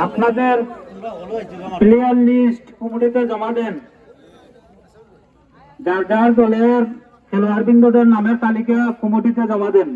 আপনাদের player list কমিটিতে জমা দেন। যার যার দলের খেলোয়াড়বৃন্দদের নামের তালিকা কমিটিতে জমা দেন।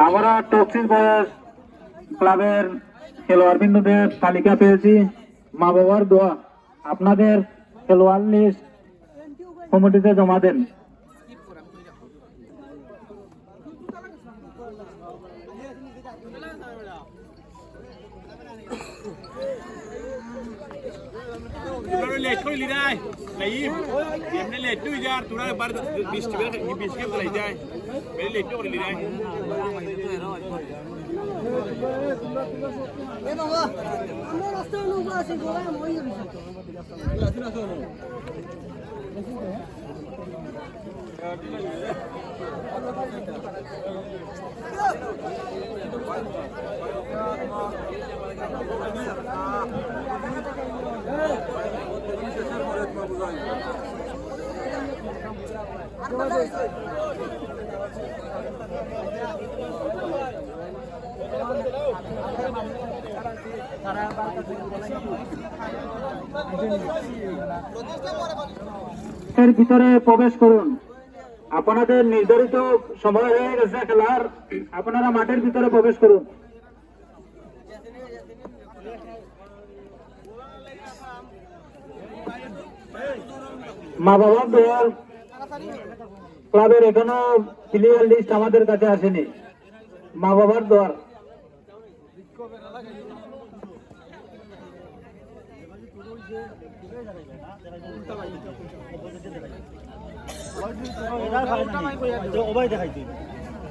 আমরা টক্সিস বয়স ক্লাবের খেলোয়াড়বৃন্দদের তালিকা পেয়েছি। মা বাবার দোয়া আপনাদের খেলোয়াড় লিস্ট কমিটিতে জমা দেন। लेट कोई ली रहा है नहीं हमने लेट तो यार थोड़ा बार 20 के 20 के ले जाए मेरे लेट तो ली रहा है ए बाबा আমরা রাস্তা লোক আছে গোলা মই এর ভিতরে প্রবেশ করুন। আপনাদের নির্ধারিত সময় হয়ে গেছে খেলার, আপনারা মাঠের ভিতরে প্রবেশ করুন। মা বাবার দল ক্লাবের এখনো প্লেয়ার লিস্ট আমাদের কাছে আসেনি। মা বাবার দল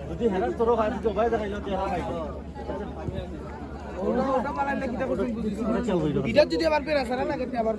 যদি হেরা তোর যদি আবার পেরা সারা লাগে আবার